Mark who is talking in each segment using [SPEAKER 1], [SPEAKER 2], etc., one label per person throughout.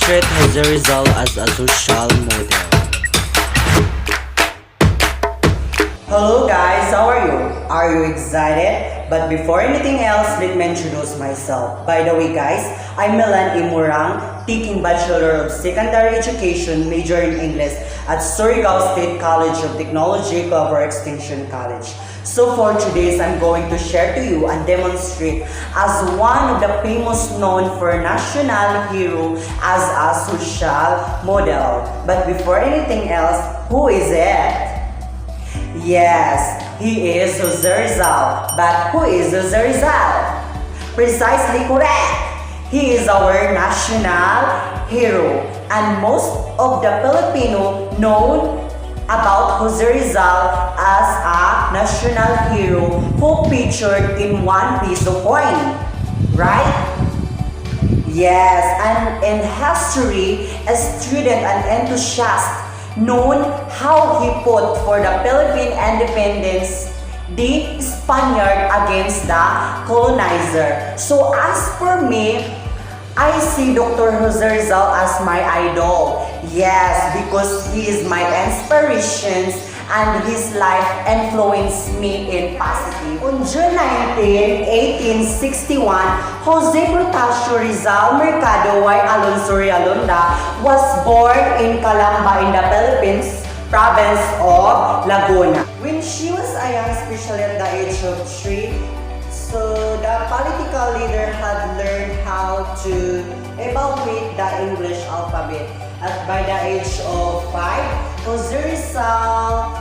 [SPEAKER 1] demonstrate Jose Rizal as a social model.
[SPEAKER 2] Hello guys, how are you? Are you excited? But before anything else, let me introduce myself. By the way guys, I'm Milan Imurang, taking Bachelor of Secondary Education, major in English at Surigao State College of Technology, Clover Extension College. So for today's, I'm going to share to you and demonstrate as one of the famous known for national hero as a social model. But before anything else, who is it? Yes, he is Jose Rizal. But who is Jose Rizal? Precisely correct. He is our national hero. And most of the Filipino know about Jose Rizal as a national hero who featured in one piece of coin. Right? Yes, and in history, a student and enthusiast known how he fought for the Philippine independence, the Spaniard against the colonizer. So as for me, I see Dr. Jose Rizal as my idol. Yes, because he is my inspirations and his life influenced me in positive. On June 19, 1861, Jose Protasio Rizal Mercado y Alonso Realonda was born in Calamba in the Philippines, province of Laguna. When she was a young, especially at the age of 3, so the political leader had learned how to evaluate the English alphabet. At by the age of 5, Jose Rizal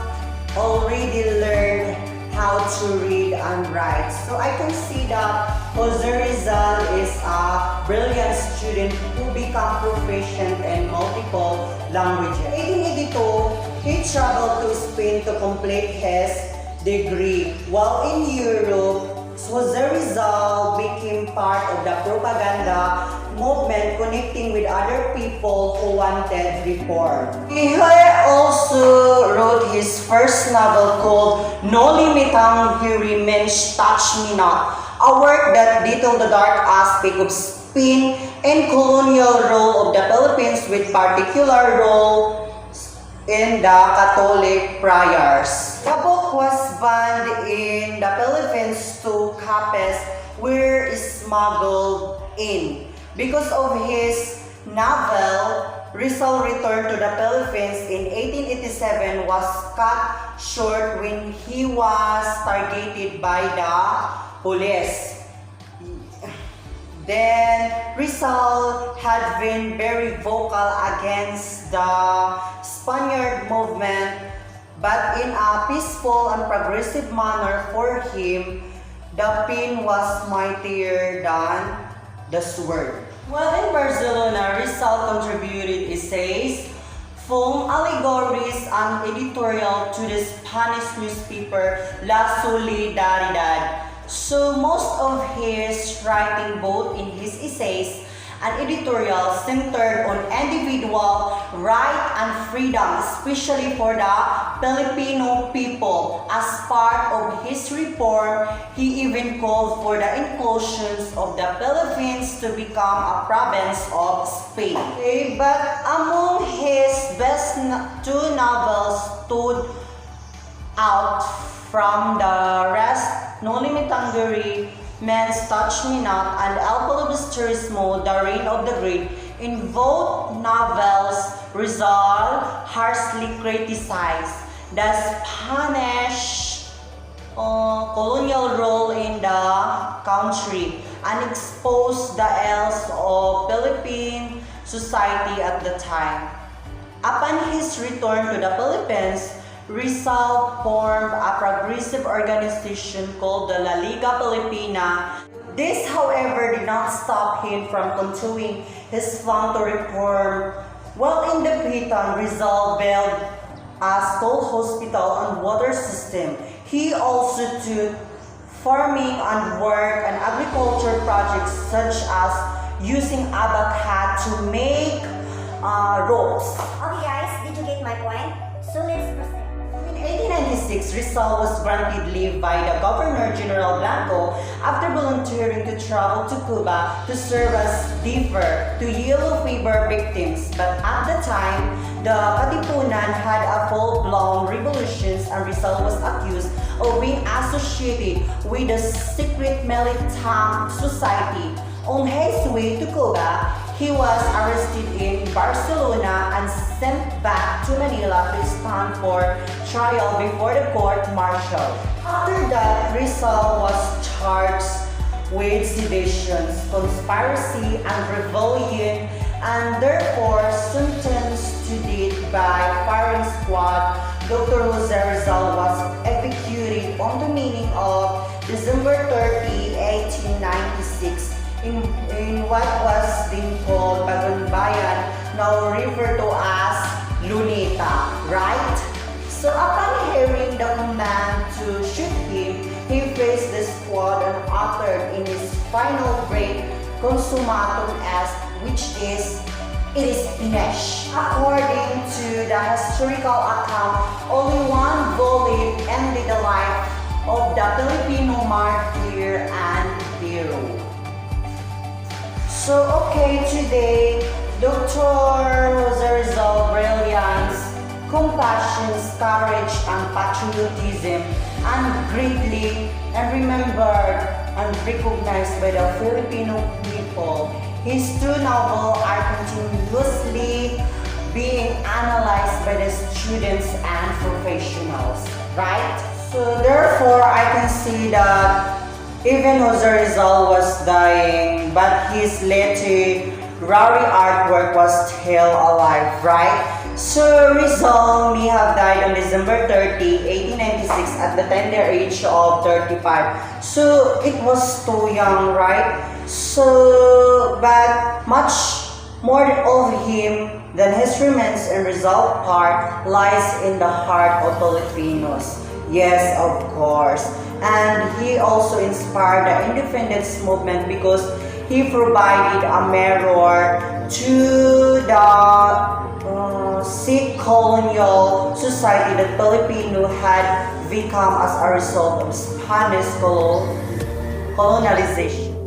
[SPEAKER 2] already learned how to read and write. So I can see that Jose Rizal is a brilliant student who became proficient in multiple languages. In 1882, he traveled to Spain to complete his degree. While in Europe, Jose Rizal became part of the propaganda movement connecting with other people who wanted reform. He also wrote his first novel called No Limitang Hiri Means Touch Me Not, a work that detailed the dark aspect of Spain and colonial role of the Philippines with particular role in the Catholic friars. The book was banned in the Philippines to copies were smuggled in. Because of his novel, Rizal returned to the Philippines in 1887 was cut short when he was targeted by the police. Then Rizal had been very vocal against the Spaniard movement, but in a peaceful and progressive manner for him, the pen was mightier than the sword. While in Barcelona, Rizal contributed essays, film, allegories, and editorial to the Spanish newspaper La Solidaridad. So most of his writing, both in his essays and editorials, centered on individual right and freedom, especially for the Filipino people. As part of his reform, he even called for the inclusions of the Philippines to become a province of Spain. Okay, but among his best two novels stood out from the rest, No Limitang Hiri Means Touch Me Not, and El Filibusterismo, The Reign of the Great. In both novels, Rizal harshly criticized the Spanish colonial role in the country and exposed the ills of Philippine society at the time. Upon his return to the Philippines, Rizal formed a progressive organization called the La Liga Filipina. This, however, did not stop him from continuing his plan to reform. While in the Pitan, Rizal built a school, hospital, and water system. He also took farming and work and agriculture projects such as using abaca to make ropes.
[SPEAKER 3] Okay guys, did you get my point? So let's proceed.
[SPEAKER 2] In 1896, Rizal was granted leave by the Governor General Blanco after volunteering to travel to Cuba to serve as diver to yellow fever victims. But at the time, the Katipunan had a full-blown revolution and Rizal was accused of being associated with the secret militant society. On his way to Cuba, he was arrested in Barcelona and sent back to Manila to stand for trial before the court-martial. After that, Rizal was charged with sedition, conspiracy, and rebellion, and therefore sentenced to death by firing squad. Dr. Jose Rizal was executed on the meaning of December 30, 1896 in what was then called Bayan, now referred to as Luneta, right? So upon hearing the command to shoot him, he faced the squad and uttered in his final breath, consummatum est, which is, it is finished. According to the historical account, only one bullet ended the life of the Filipino martyr and hero. So okay, today, Dr. Jose Rizal brilliance, compassion, courage, and patriotism, and greatly and remembered and recognized by the Filipino people. His two novels are continuously being analyzed by the students and professionals, right? So therefore, I can see that even Jose Rizal was dying, but his literary artwork was still alive, right? So Rizal may have died on December 30, 1896 at the tender age of 35. So it was too young, right? So, but much more of him than his remains and Rizal part lies in the heart of Filipinos. Yes, of course. And he also inspired the independence movement because he provided a mirror to the sick colonial society that Filipino had become as a result of Spanish colonization.